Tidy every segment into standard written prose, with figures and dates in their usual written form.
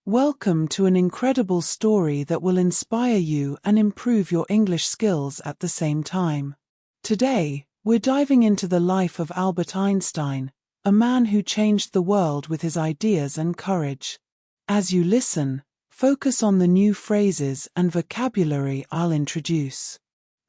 Welcome to an incredible story that will inspire you and improve your English skills at the same time. Today, we're diving into the life of Albert Einstein, a man who changed the world with his ideas and courage. As you listen, focus on the new phrases and vocabulary I'll introduce.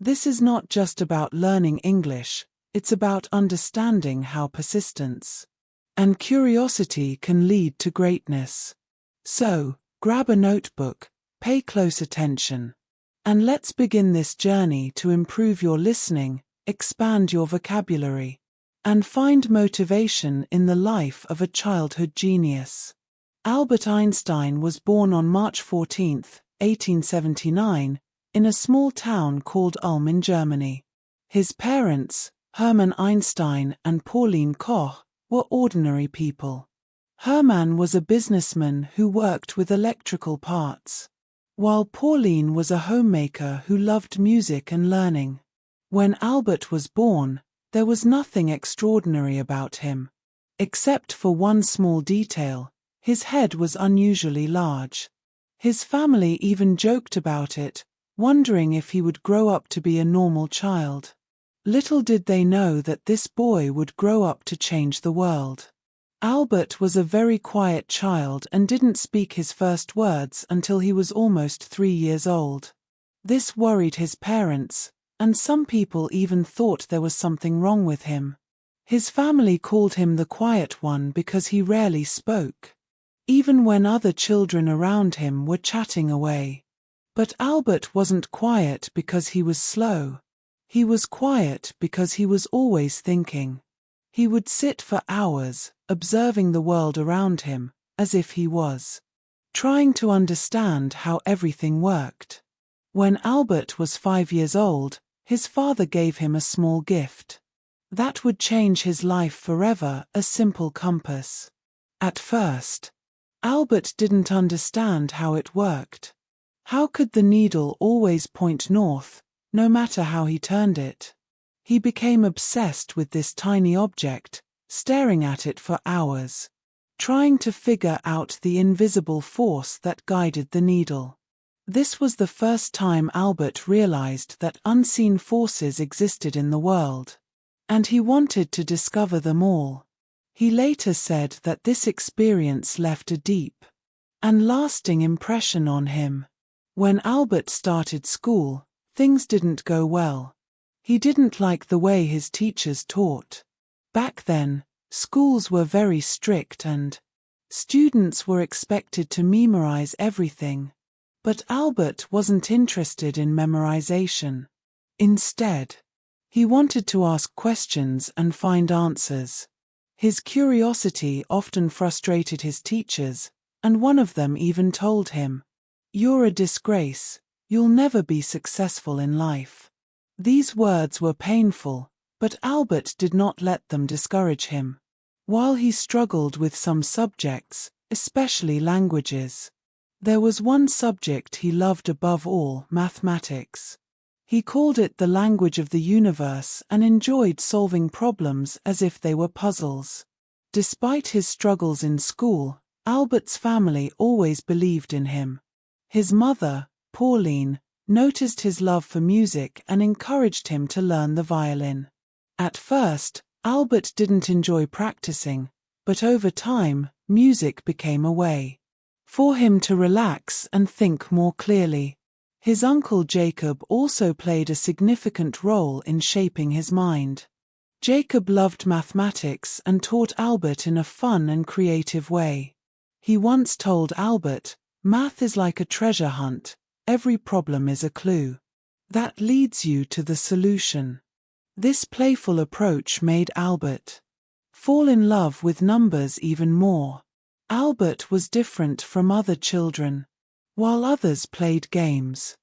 This is not just about learning English, it's about understanding how persistence and curiosity can lead to greatness. So, grab a notebook, pay close attention, and let's begin this journey to improve your listening, expand your vocabulary, and find motivation in the life of a childhood genius. Albert Einstein was born on March 14, 1879, in a small town called Ulm in Germany. His parents, Hermann Einstein and Pauline Koch, were ordinary people. Hermann was a businessman who worked with electrical parts, while Pauline was a homemaker who loved music and learning. When Albert was born, there was nothing extraordinary about him. Except for one small detail, his head was unusually large. His family even joked about it, wondering if he would grow up to be a normal child. Little did they know that this boy would grow up to change the world. Albert was a very quiet child and didn't speak his first words until he was almost 3 years old. This worried his parents, and some people even thought there was something wrong with him. His family called him the quiet one because he rarely spoke, even when other children around him were chatting away. But Albert wasn't quiet because he was slow. He was quiet because he was always thinking. He would sit for hours, observing the world around him, as if he was trying to understand how everything worked. When Albert was 5 years old, his father gave him a small gift that would change his life forever: a simple compass. At first, Albert didn't understand how it worked. How could the needle always point north, no matter how he turned it? He became obsessed with this tiny object, staring at it for hours, trying to figure out the invisible force that guided the needle. This was the first time Albert realized that unseen forces existed in the world, and he wanted to discover them all. He later said that this experience left a deep and lasting impression on him. When Albert started school, things didn't go well. He didn't like the way his teachers taught. Back then, schools were very strict and students were expected to memorize everything. But Albert wasn't interested in memorization. Instead, he wanted to ask questions and find answers. His curiosity often frustrated his teachers, and one of them even told him, "You're a disgrace, you'll never be successful in life." These words were painful, but Albert did not let them discourage him. While he struggled with some subjects, especially languages, there was one subject he loved above all: mathematics. He called it the language of the universe and enjoyed solving problems as if they were puzzles. Despite his struggles in school, Albert's family always believed in him. His mother, Pauline, noticed his love for music and encouraged him to learn the violin. At first, Albert didn't enjoy practicing, but over time, music became a way for him to relax and think more clearly. His uncle Jacob also played a significant role in shaping his mind. Jacob loved mathematics and taught Albert in a fun and creative way. He once told Albert, "Math is like a treasure hunt. Every problem is a clue that leads you to the solution." This playful approach made Albert fall in love with numbers even more. Albert was different from other children. While others played games,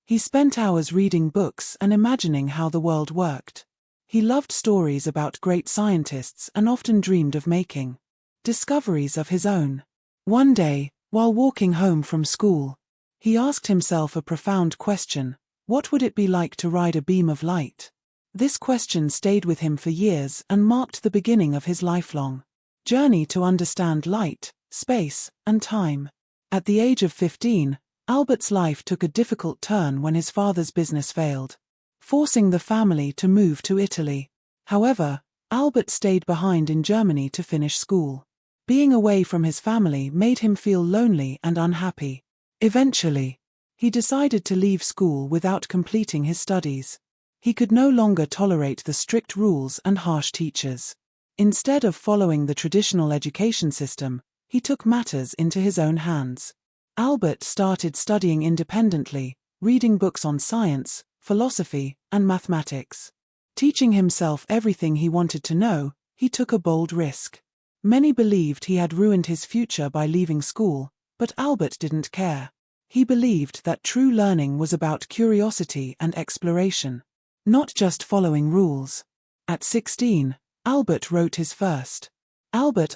he spent hours reading books and imagining how the world worked. He loved stories about great scientists and often dreamed of making discoveries of his own. One day, while walking home from school, he asked himself a profound question: what would it be like to ride a beam of light? This question stayed with him for years and marked the beginning of his lifelong journey to understand light, space, and time. At the age of 15, Albert's life took a difficult turn when his father's business failed, forcing the family to move to Italy. However, Albert stayed behind in Germany to finish school. Being away from his family made him feel lonely and unhappy. Eventually, he decided to leave school without completing his studies. He could no longer tolerate the strict rules and harsh teachers. Instead of following the traditional education system, he took matters into his own hands. Albert started studying independently, reading books on science, philosophy, and mathematics. Teaching himself everything he wanted to know, he took a bold risk. Many believed he had ruined his future by leaving school, but Albert didn't care. He believed that true learning was about curiosity and exploration, not just following rules. At 16, Albert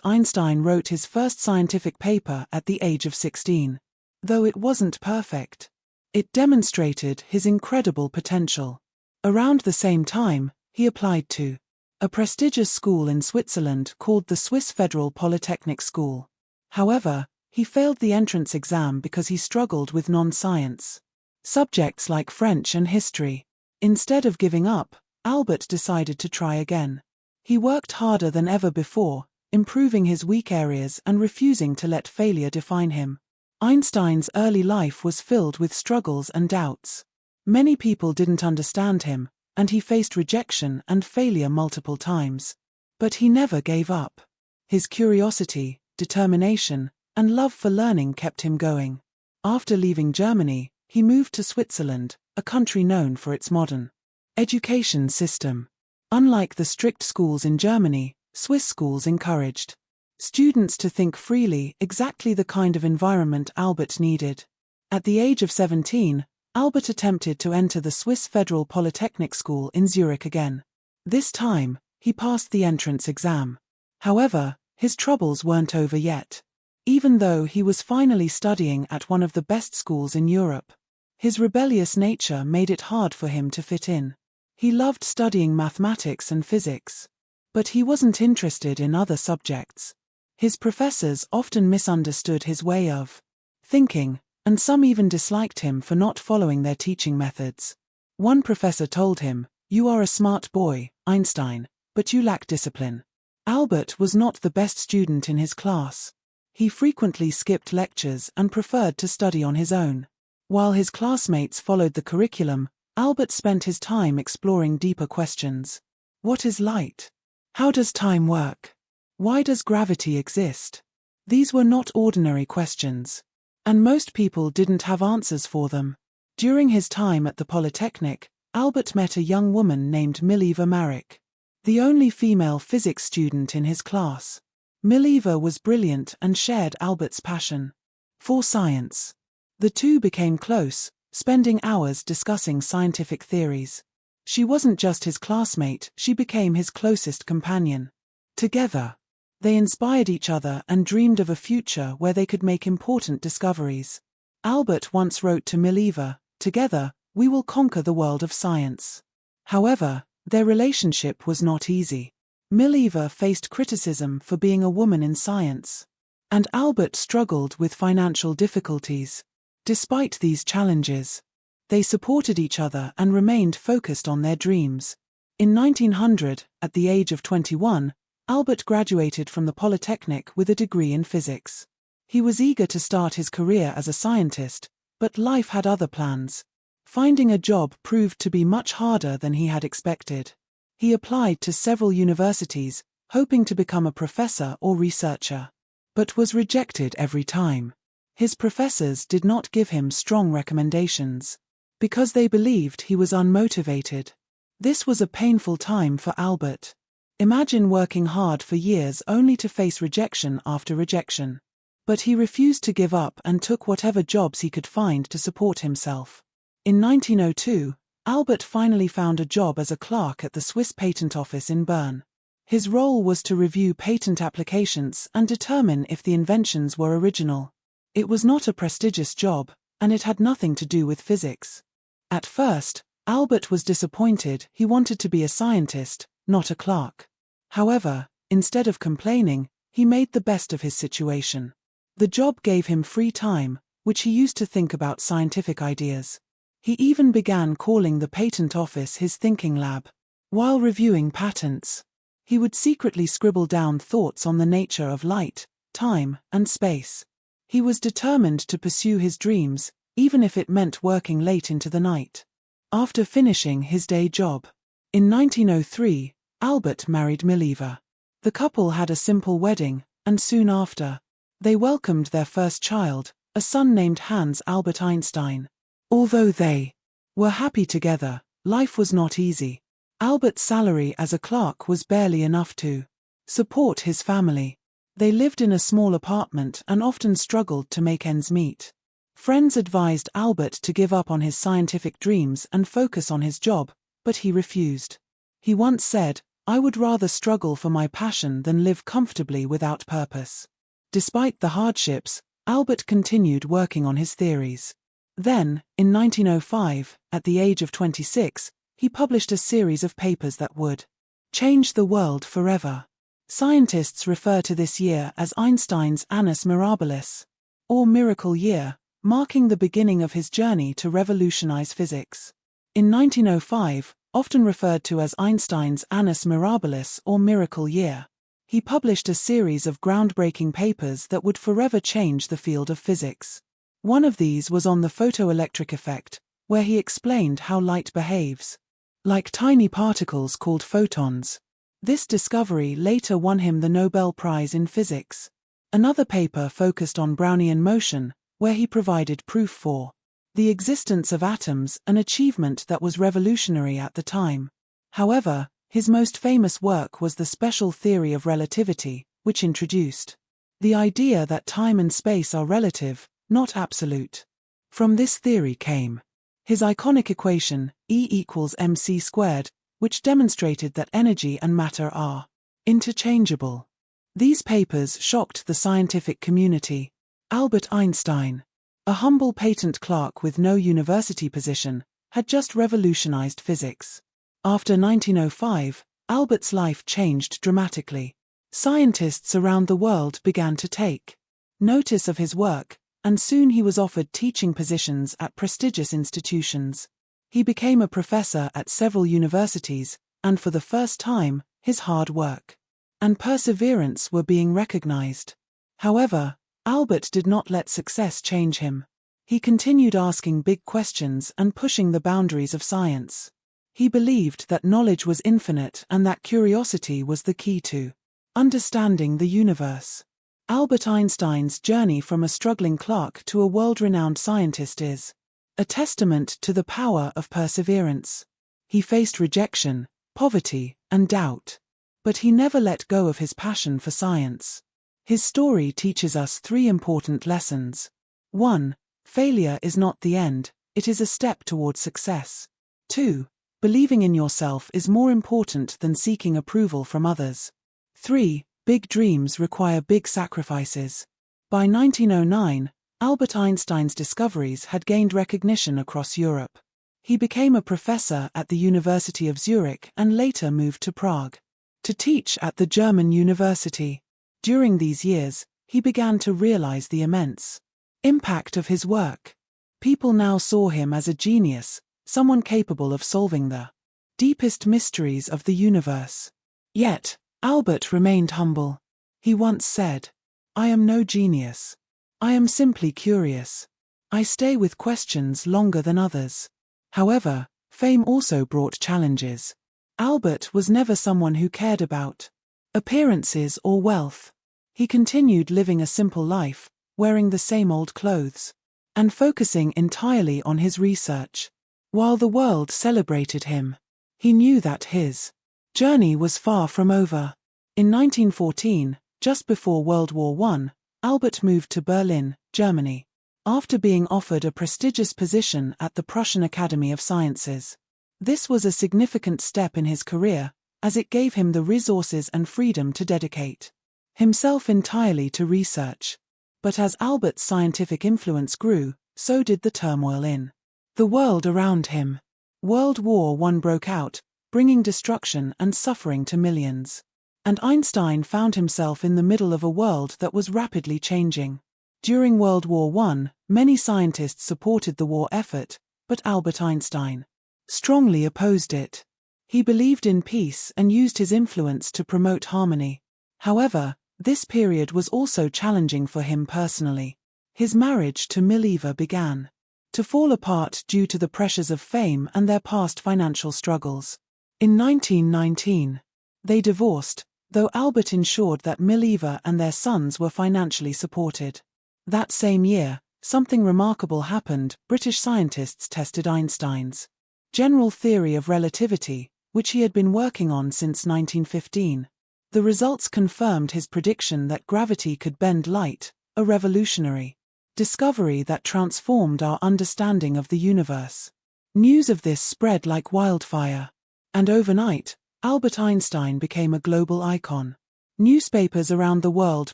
Einstein wrote his first scientific paper at the age of 16. Though it wasn't perfect, it demonstrated his incredible potential. Around the same time, he applied to a prestigious school in Switzerland called the Swiss Federal Polytechnic School. However, he failed the entrance exam because he struggled with non-science subjects like French and history. Instead of giving up, Albert decided to try again. He worked harder than ever before, improving his weak areas and refusing to let failure define him. Einstein's early life was filled with struggles and doubts. Many people didn't understand him, and he faced rejection and failure multiple times. But he never gave up. His curiosity, determination, and love for learning kept him going. After leaving Germany, he moved to Switzerland, a country known for its modern education system. Unlike the strict schools in Germany, Swiss schools encouraged students to think freely, exactly the kind of environment Albert needed. At the age of 17, Albert attempted to enter the Swiss Federal Polytechnic School in Zurich again. This time, he passed the entrance exam. However, his troubles weren't over yet. Even though he was finally studying at one of the best schools in Europe, his rebellious nature made it hard for him to fit in. He loved studying mathematics and physics, but he wasn't interested in other subjects. His professors often misunderstood his way of thinking, and some even disliked him for not following their teaching methods. One professor told him, "You are a smart boy, Einstein, but you lack discipline." Albert was not the best student in his class. He frequently skipped lectures and preferred to study on his own. While his classmates followed the curriculum, Albert spent his time exploring deeper questions. What is light? How does time work? Why does gravity exist? These were not ordinary questions, and most people didn't have answers for them. During his time at the Polytechnic, Albert met a young woman named Mileva Marek, the only female physics student in his class. Mileva was brilliant and shared Albert's passion for science. The two became close, spending hours discussing scientific theories. She wasn't just his classmate, she became his closest companion. Together, they inspired each other and dreamed of a future where they could make important discoveries. Albert once wrote to Mileva, "Together, we will conquer the world of science." However, their relationship was not easy. Mileva faced criticism for being a woman in science, and Albert struggled with financial difficulties. Despite these challenges, they supported each other and remained focused on their dreams. In 1900, at the age of 21, Albert graduated from the Polytechnic with a degree in physics. He was eager to start his career as a scientist, but life had other plans. Finding a job proved to be much harder than he had expected. He applied to several universities, hoping to become a professor or researcher, but was rejected every time. His professors did not give him strong recommendations, because they believed he was unmotivated. This was a painful time for Albert. Imagine working hard for years only to face rejection after rejection. But he refused to give up and took whatever jobs he could find to support himself. In 1902, Albert finally found a job as a clerk at the Swiss Patent Office in Bern. His role was to review patent applications and determine if the inventions were original. It was not a prestigious job, and it had nothing to do with physics. At first, Albert was disappointed. He wanted to be a scientist, not a clerk. However, instead of complaining, he made the best of his situation. The job gave him free time, which he used to think about scientific ideas. He even began calling the patent office his thinking lab. While reviewing patents, he would secretly scribble down thoughts on the nature of light, time, and space. He was determined to pursue his dreams, even if it meant working late into the night. After finishing his day job, in 1903, Albert married Mileva. The couple had a simple wedding, and soon after, they welcomed their first child, a son named Hans Albert Einstein. Although they were happy together, life was not easy. Albert's salary as a clerk was barely enough to support his family. They lived in a small apartment and often struggled to make ends meet. Friends advised Albert to give up on his scientific dreams and focus on his job, but he refused. He once said, "I would rather struggle for my passion than live comfortably without purpose." Despite the hardships, Albert continued working on his theories. Then, in 1905, at the age of 26, he published a series of papers that would change the world forever. Scientists refer to this year as Einstein's Annus Mirabilis, or Miracle Year, marking the beginning of his journey to revolutionize physics. In 1905, often referred to as Einstein's Annus Mirabilis or Miracle Year, he published a series of groundbreaking papers that would forever change the field of physics. One of these was on the photoelectric effect, where he explained how light behaves like tiny particles called photons. This discovery later won him the Nobel Prize in Physics. Another paper focused on Brownian motion, where he provided proof for the existence of atoms, an achievement that was revolutionary at the time. However, his most famous work was the special theory of relativity, which introduced the idea that time and space are relative, not absolute. From this theory came his iconic equation, E equals mc squared, which demonstrated that energy and matter are interchangeable. These papers shocked the scientific community. Albert Einstein, a humble patent clerk with no university position, had just revolutionized physics. After 1905, Albert's life changed dramatically. Scientists around the world began to take notice of his work, and soon he was offered teaching positions at prestigious institutions. He became a professor at several universities, and for the first time, his hard work and perseverance were being recognized. However, Albert did not let success change him. He continued asking big questions and pushing the boundaries of science. He believed that knowledge was infinite and that curiosity was the key to understanding the universe. Albert Einstein's journey from a struggling clerk to a world-renowned scientist is a testament to the power of perseverance. He faced rejection, poverty, and doubt, but he never let go of his passion for science. His story teaches us three important lessons. 1. Failure is not the end, it is a step toward success. 2. Believing in yourself is more important than seeking approval from others. 3. Big dreams require big sacrifices. By 1909, Albert Einstein's discoveries had gained recognition across Europe. He became a professor at the University of Zurich and later moved to Prague to teach at the German university. During these years, he began to realize the immense impact of his work. People now saw him as a genius, someone capable of solving the deepest mysteries of the universe. Yet, Albert remained humble. He once said, "I am no genius. I am simply curious. I stay with questions longer than others." However, fame also brought challenges. Albert was never someone who cared about appearances or wealth. He continued living a simple life, wearing the same old clothes, and focusing entirely on his research. While the world celebrated him, he knew that his journey was far from over. In 1914, just before World War I, Albert moved to Berlin, Germany, after being offered a prestigious position at the Prussian Academy of Sciences. This was a significant step in his career, as it gave him the resources and freedom to dedicate himself entirely to research. But as Albert's scientific influence grew, so did the turmoil in the world around him. World War I broke out, bringing destruction and suffering to millions. And Einstein found himself in the middle of a world that was rapidly changing. During World War I, many scientists supported the war effort, but Albert Einstein strongly opposed it. He believed in peace and used his influence to promote harmony. However, this period was also challenging for him personally. His marriage to Mileva began to fall apart due to the pressures of fame and their past financial struggles. In 1919, they divorced, though Albert ensured that Mileva and their sons were financially supported. That same year, something remarkable happened. British scientists tested Einstein's general theory of relativity, which he had been working on since 1915. The results confirmed his prediction that gravity could bend light, a revolutionary discovery that transformed our understanding of the universe. News of this spread like wildfire, and overnight, Albert Einstein became a global icon. Newspapers around the world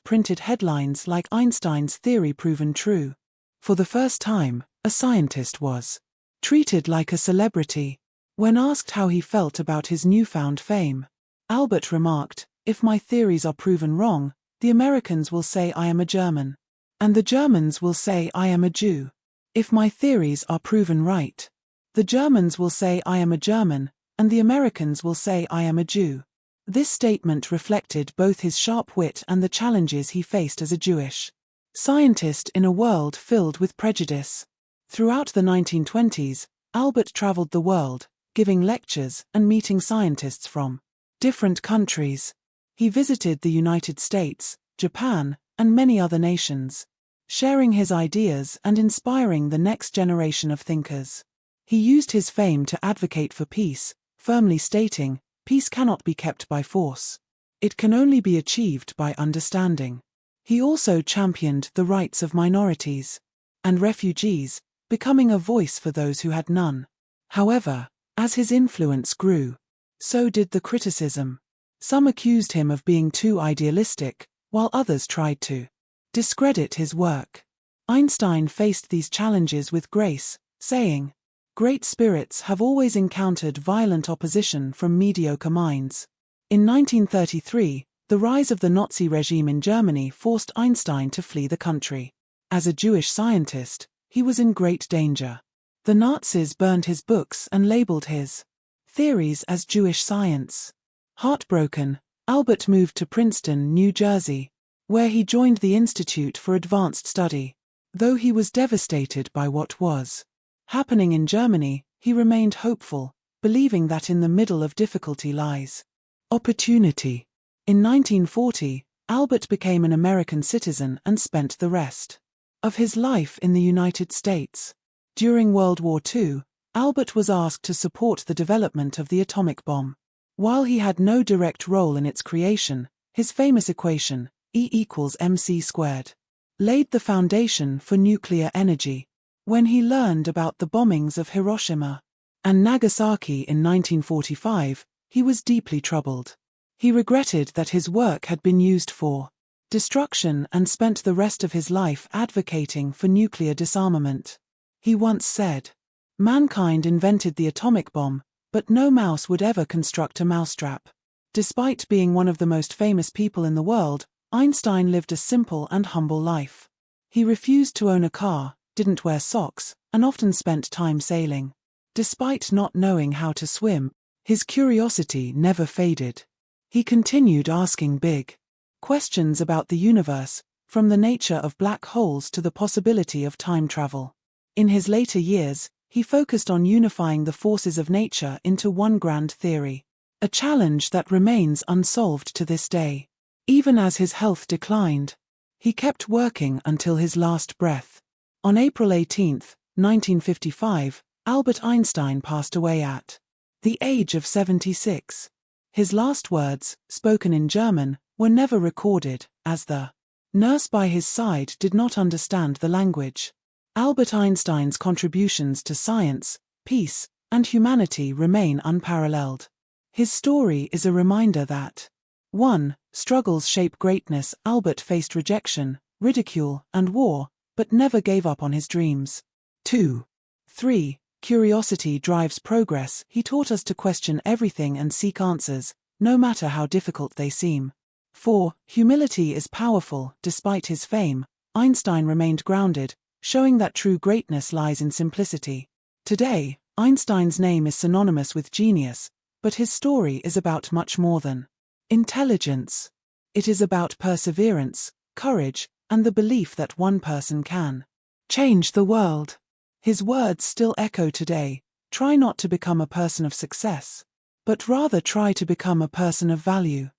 printed headlines like "Einstein's theory proven true." For the first time, a scientist was treated like a celebrity. When asked how he felt about his newfound fame, Albert remarked, "If my theories are proven wrong, the Americans will say I am a German. And the Germans will say I am a Jew. If my theories are proven right, the Germans will say I am a German, and the Americans will say I am a Jew." This statement reflected both his sharp wit and the challenges he faced as a Jewish scientist in a world filled with prejudice. Throughout the 1920s, Albert traveled the world, giving lectures and meeting scientists from different countries. He visited the United States, Japan, and many other nations, sharing his ideas and inspiring the next generation of thinkers. He used his fame to advocate for peace, firmly stating, "Peace cannot be kept by force. It can only be achieved by understanding." He also championed the rights of minorities and refugees, becoming a voice for those who had none. However, as his influence grew, so did the criticism. Some accused him of being too idealistic, while others tried to discredit his work. Einstein faced these challenges with grace, saying, "Great spirits have always encountered violent opposition from mediocre minds." In 1933, the rise of the Nazi regime in Germany forced Einstein to flee the country. As a Jewish scientist, he was in great danger. The Nazis burned his books and labeled his theories as Jewish science. Heartbroken, Albert moved to Princeton, New Jersey, where he joined the Institute for Advanced Study. Though he was devastated by what was happening in Germany, he remained hopeful, believing that in the middle of difficulty lies opportunity. In 1940, Albert became an American citizen and spent the rest of his life in the United States. During World War II, Albert was asked to support the development of the atomic bomb. While he had no direct role in its creation, his famous equation, E=mc², laid the foundation for nuclear energy. When he learned about the bombings of Hiroshima and Nagasaki in 1945, he was deeply troubled. He regretted that his work had been used for destruction and spent the rest of his life advocating for nuclear disarmament. He once said, "Mankind invented the atomic bomb, but no mouse would ever construct a mousetrap." Despite being one of the most famous people in the world, Einstein lived a simple and humble life. He refused to own a car, didn't wear socks, and often spent time sailing. Despite not knowing how to swim, his curiosity never faded. He continued asking big questions about the universe, from the nature of black holes to the possibility of time travel. In his later years, he focused on unifying the forces of nature into one grand theory, a challenge that remains unsolved to this day. Even as his health declined, he kept working until his last breath. On April 18, 1955, Albert Einstein passed away at the age of 76. His last words, spoken in German, were never recorded, as the nurse by his side did not understand the language. Albert Einstein's contributions to science, peace, and humanity remain unparalleled. His story is a reminder that 1. Struggles shape greatness. Albert faced rejection, ridicule, and war, but never gave up on his dreams. 2. 3. Curiosity drives progress. He taught us to question everything and seek answers, no matter how difficult they seem. 4. Humility is powerful. Despite his fame, Einstein remained grounded, showing that true greatness lies in simplicity. Today, Einstein's name is synonymous with genius, but his story is about much more than intelligence. It is about perseverance, courage, and the belief that one person can change the world. His words still echo today: try not to become a person of success, but rather try to become a person of value.